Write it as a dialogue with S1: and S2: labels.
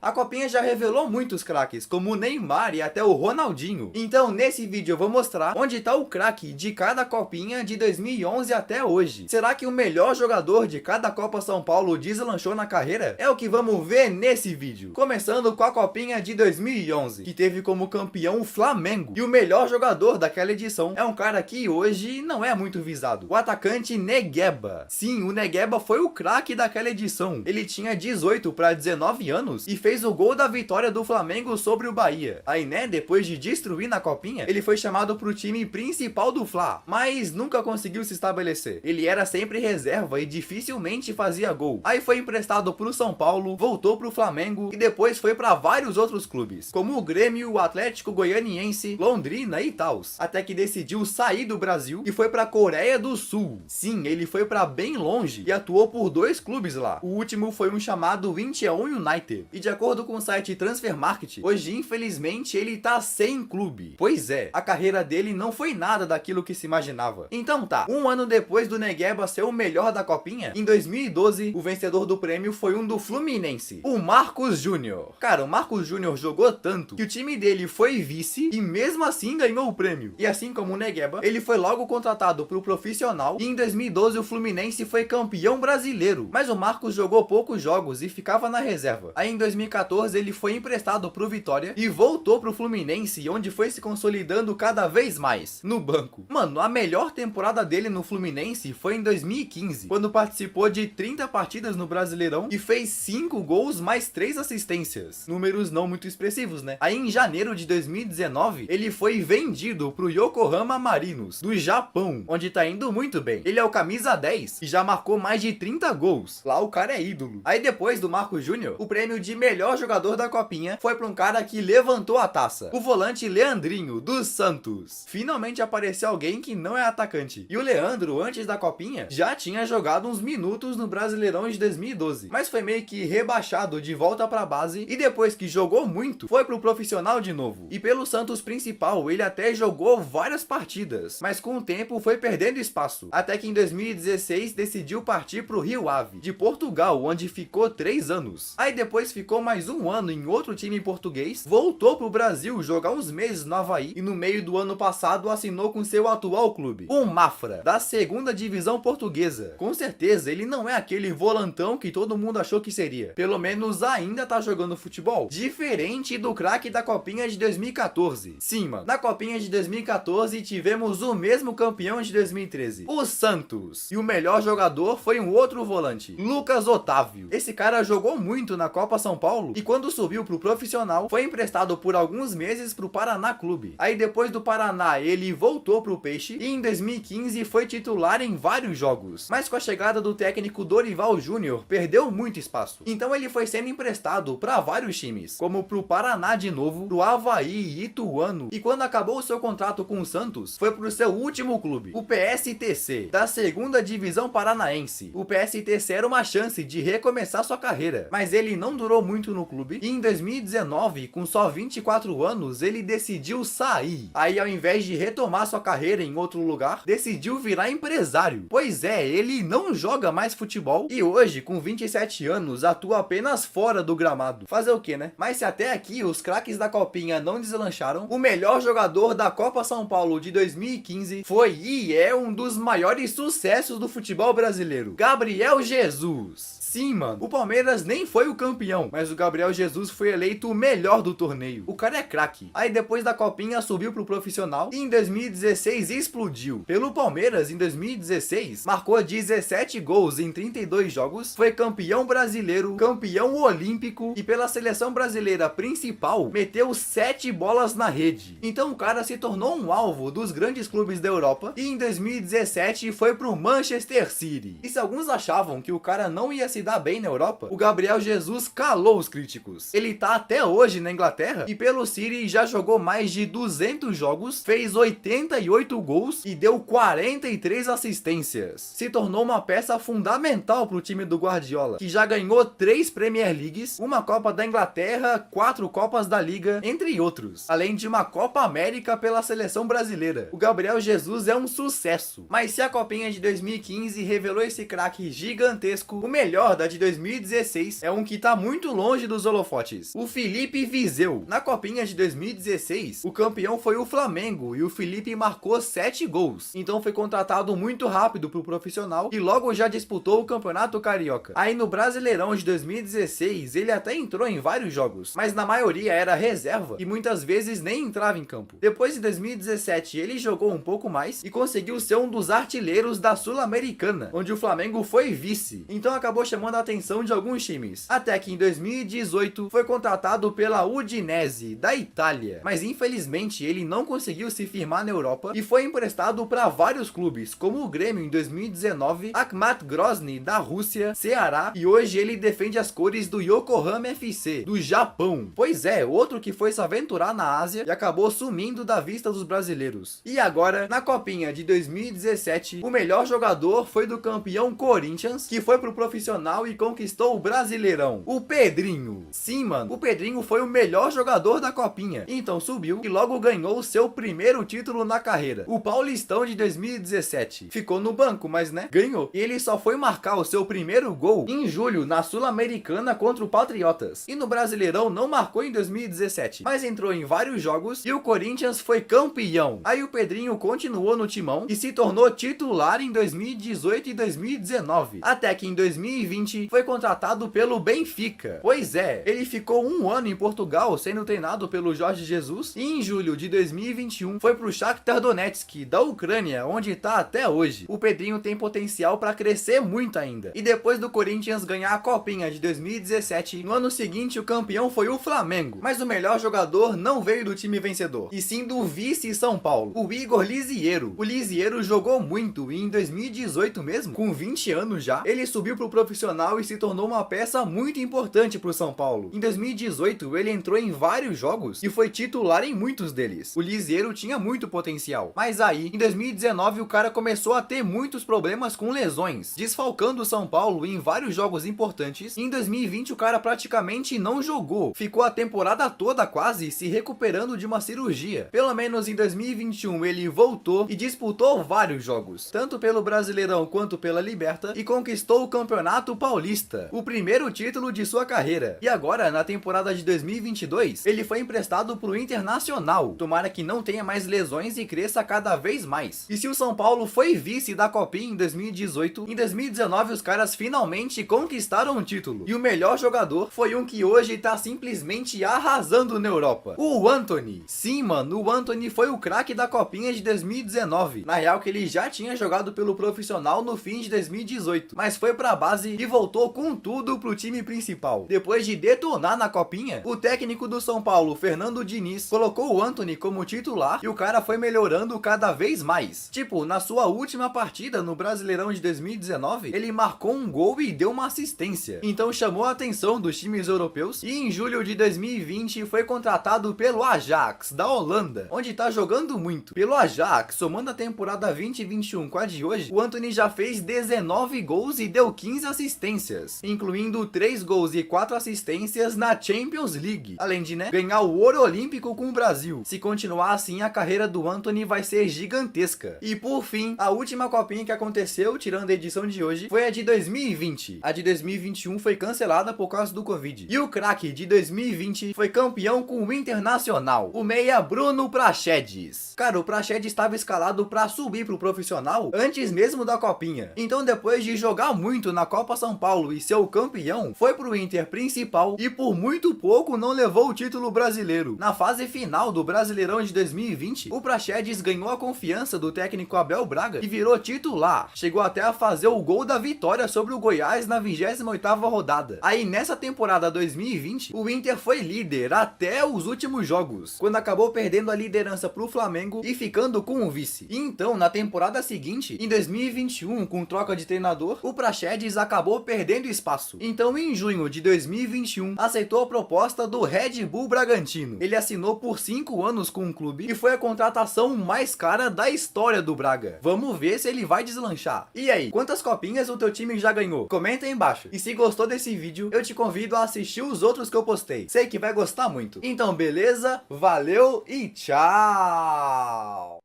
S1: A copinha já revelou muitos craques, como o Neymar e até o Ronaldinho. Então nesse vídeo eu vou mostrar onde está o craque de cada copinha de 2011 até hoje. Será que o melhor jogador de cada Copa São Paulo deslanchou na carreira? É o que vamos ver nesse vídeo. Começando com a copinha de 2011, que teve como campeão o Flamengo. E o melhor jogador daquela edição é um cara que hoje não é muito visado, o atacante Negueba. Sim, o Negueba foi o craque daquela edição. Ele tinha 18 para 19 anos e fez o gol da vitória do Flamengo sobre o Bahia. Aí, né, depois de destruir na copinha, ele foi chamado pro time principal do Fla, mas nunca conseguiu se estabelecer. Ele era sempre reserva e dificilmente fazia gol. Aí foi emprestado pro São Paulo, voltou pro Flamengo e depois foi para vários outros clubes, como o Grêmio, o Atlético Goianiense, Londrina e tals, até que decidiu sair do Brasil e foi pra Coreia do Sul. Sim, ele foi pra bem longe e atuou por 2 clubes lá. O último foi um chamado Incheon United. E de acordo com o site Transfermarkt, hoje infelizmente ele tá sem clube. Pois é, a carreira dele não foi nada daquilo que se imaginava. Então tá, um ano depois do Negueba ser o melhor da copinha, em 2012 o vencedor do prêmio foi um do Fluminense, o Marcos Júnior. Cara, o Marcos Júnior jogou tanto que o time dele foi vice e mesmo assim ganhou o prêmio. E assim como o Negueba, ele foi logo contratado pro profissional e em 2012 o Fluminense foi campeão brasileiro. Mas o Marcos jogou poucos jogos e ficava na reserva. Aí em 2014 ele foi emprestado pro Vitória e voltou pro Fluminense, onde foi se consolidando cada vez mais no banco. Mano, a melhor temporada dele no Fluminense foi em 2015, quando participou de 30 partidas no Brasileirão e fez 5 gols mais 3 assistências. Números não muito expressivos, né? Aí em janeiro de 2019 ele foi vendido pro Yokohama Marinos, do Japão, onde tá indo muito bem. Ele é o camisa 10 e já marcou mais de 30 gols. Lá o cara é ídolo. Aí depois do Marcos Júnior, o prêmio de melhor jogador da copinha foi pra um cara que levantou a taça, o volante Leandrinho, do Santos. Finalmente apareceu alguém que não é atacante. E o Leandro, antes da copinha, já tinha jogado uns minutos no Brasileirão de 2012, mas foi meio que rebaixado de volta pra base e depois que jogou muito, foi pro profissional de novo. E pelo Santos principal, ele até jogou várias partidas, mas com o tempo foi perdendo espaço, até que em 2016 decidiu partir pro Rio Ave, de Portugal, onde ficou 3 anos. Aí depois ficou mais um ano em outro time português, voltou pro Brasil jogar uns meses no Avaí e no meio do ano passado assinou com seu atual clube, o Mafra, da 2ª divisão portuguesa. Com certeza ele não é aquele volantão que todo mundo achou que seria, pelo menos ainda tá jogando futebol, diferente do craque da copinha de 2014. Sim, mano, na copinha de 2014 tivemos o mesmo campeão de 2013, o Santos, e o melhor jogador foi um outro volante, Lucas Otávio. Esse cara jogou muito na Copa São Paulo e quando subiu pro profissional foi emprestado por alguns meses pro Paraná Clube. Aí depois do Paraná ele voltou pro Peixe e em 2015 foi titular em vários jogos, mas com a chegada do técnico Dorival Júnior perdeu muito espaço. Então ele foi sendo emprestado para vários times, como pro Paraná de novo, pro Avaí, Ituano, e quando acabou o seu contrato com o Santos, foi pro seu último clube, o PSTC, da 2ª divisão paranaense. O PSTC era uma chance de recomeçar sua carreira, mas ele não durou muito no clube e em 2019, com só 24 anos, ele decidiu sair. Aí ao invés de retomar sua carreira em outro lugar, decidiu virar empresário. Pois é, ele não joga mais futebol e hoje, com 27 anos, atua apenas fora do gramado. Fazer o que, né? Mas se até aqui os craques da copinha não deslancharam, o melhor jogador da Copa São Paulo de 2015 foi e é um dos maiores sucessos do futebol brasileiro, Gabriel Jesus. Sim, mano, o Palmeiras nem foi o campeão, mas o Gabriel Jesus foi eleito o melhor do torneio. O cara é craque. Aí depois da copinha subiu pro profissional e em 2016 explodiu. Pelo Palmeiras, em 2016, marcou 17 gols em 32 jogos, foi campeão brasileiro, campeão olímpico e pela seleção brasileira principal, meteu 7 bolas na rede. Então o cara se tornou um alvo dos grandes clubes da Europa e em 2017 foi pro Manchester City. E se alguns achavam que o cara não ia se dar bem na Europa, o Gabriel Jesus calou os críticos. Ele tá até hoje na Inglaterra e pelo City já jogou mais de 200 jogos, fez 88 gols e deu 43 assistências. Se tornou uma peça fundamental pro time do Guardiola, que já ganhou 3 Premier Leagues, uma Copa da Inglaterra, 4 Copas da Liga, entre outros, além de uma Copa América pela seleção brasileira. O Gabriel Jesus é um sucesso, mas se a Copinha de 2015 revelou esse craque gigantesco, o melhor da de 2016 é um que tá muito longe longe dos holofotes, o Filipe Viseu. Na copinha de 2016, o campeão foi o Flamengo e o Filipe marcou 7 gols. Então foi contratado muito rápido pro profissional e logo já disputou o Campeonato Carioca. Aí no Brasileirão de 2016, ele até entrou em vários jogos, mas na maioria era reserva e muitas vezes nem entrava em campo. Depois de 2017, ele jogou um pouco mais e conseguiu ser um dos artilheiros da Sul-Americana, onde o Flamengo foi vice. Então acabou chamando a atenção de alguns times. Até que em 2018 foi contratado pela Udinese, da Itália. Mas infelizmente ele não conseguiu se firmar na Europa e foi emprestado para vários clubes, como o Grêmio em 2019, Akhmat Grozny da Rússia, Ceará, e hoje ele defende as cores do Yokohama FC, do Japão. Pois é, outro que foi se aventurar na Ásia e acabou sumindo da vista dos brasileiros. E agora, na copinha de 2017, o melhor jogador foi do campeão Corinthians, que foi pro profissional e conquistou o Brasileirão, o Pedrinho. Sim, mano, o Pedrinho foi o melhor jogador da copinha, então subiu e logo ganhou seu primeiro título na carreira, o Paulistão de 2017. Ficou no banco, mas né, ganhou. E ele só foi marcar o seu primeiro gol em julho na Sul-Americana contra o Patriotas. E no Brasileirão não marcou em 2017, mas entrou em vários jogos e o Corinthians foi campeão. Aí o Pedrinho continuou no timão e se tornou titular em 2018 e 2019, até que em 2020 foi contratado pelo Benfica. Pois é, ele ficou um ano em Portugal sendo treinado pelo Jorge Jesus e em julho de 2021 foi pro Shakhtar Donetsk da Ucrânia, onde tá até hoje. O Pedrinho tem potencial para crescer muito ainda. E depois do Corinthians ganhar a copinha de 2017, no ano seguinte o campeão foi o Flamengo, mas o melhor jogador não veio do time vencedor, e sim do vice São Paulo, o Igor Lisieiro. O Lisieiro jogou muito e em 2018 mesmo, com 20 anos já, ele subiu pro profissional e se tornou uma peça muito importante pro São Paulo. Em 2018 ele entrou em vários jogos e foi titular em muitos deles. O Lisieiro tinha muito potencial, mas aí em 2019 o cara começou a ter muitos problemas com lesões, desfalcando o São Paulo em vários jogos importantes. E em 2020 o cara praticamente não jogou, ficou a temporada toda quase se recuperando de uma cirurgia. Pelo menos em 2021 ele voltou e disputou vários jogos, tanto pelo Brasileirão quanto pela Liberta, e conquistou o Campeonato Paulista, o primeiro título de sua carreira. E agora, na temporada de 2022, ele foi emprestado pro Internacional. Tomara que não tenha mais lesões e cresça cada vez mais. E se o São Paulo foi vice da Copinha em 2018, em 2019 os caras finalmente conquistaram o título. E o melhor jogador foi um que hoje tá simplesmente arrasando na Europa, o Antony. Sim, mano, o Antony foi o craque da Copinha de 2019. Na real que ele já tinha jogado pelo profissional no fim de 2018, mas foi pra base e voltou com tudo pro time principal. Depois de detonar na Copinha, o técnico do São Paulo, Fernando Diniz, colocou o Antony como titular e o cara foi melhorando cada vez mais. Tipo, na sua última partida no Brasileirão de 2019, ele marcou um gol e deu uma assistência. Então chamou a atenção dos times europeus e em julho de 2020 foi contratado pelo Ajax, da Holanda, onde tá jogando muito. Pelo Ajax, somando a temporada 2021 com a de hoje, o Antony já fez 19 gols e deu 15 assistências, incluindo 3 gols e 4 assistências na Champions League, além de, ganhar o ouro olímpico com o Brasil. Se continuar assim, a carreira do Antony vai ser gigantesca. E por fim, a última copinha que aconteceu, tirando a edição de hoje, foi a de 2020. A de 2021 foi cancelada por causa do Covid. E o craque de 2020 foi campeão com o Internacional, o meia Bruno Praxedes. Cara, o Praxedes estava escalado para subir pro profissional antes mesmo da copinha. Então depois de jogar muito na Copa São Paulo e ser o campeão, foi pro Inter principal e por muito pouco não levou o título brasileiro. Na fase final do Brasileirão de 2020, o Praxedes ganhou a confiança do técnico Abel Braga e virou titular. Chegou até a fazer o gol da vitória sobre o Goiás na 28ª rodada. Aí nessa temporada 2020, o Inter foi líder até os últimos jogos, quando acabou perdendo a liderança pro Flamengo e ficando com o vice. E então, na temporada seguinte, em 2021, com troca de treinador, o Praxedes acabou perdendo espaço. Então, em junho de 2021, aceitou a proposta do Red Bull Bragantino. Ele assinou por 5 anos com o clube e foi a contratação mais cara da história do Braga. Vamos ver se ele vai deslanchar. E aí, quantas copinhas o teu time já ganhou? Comenta aí embaixo. E se gostou desse vídeo, eu te convido a assistir os outros que eu postei. Sei que vai gostar muito. Então, beleza? Valeu e tchau!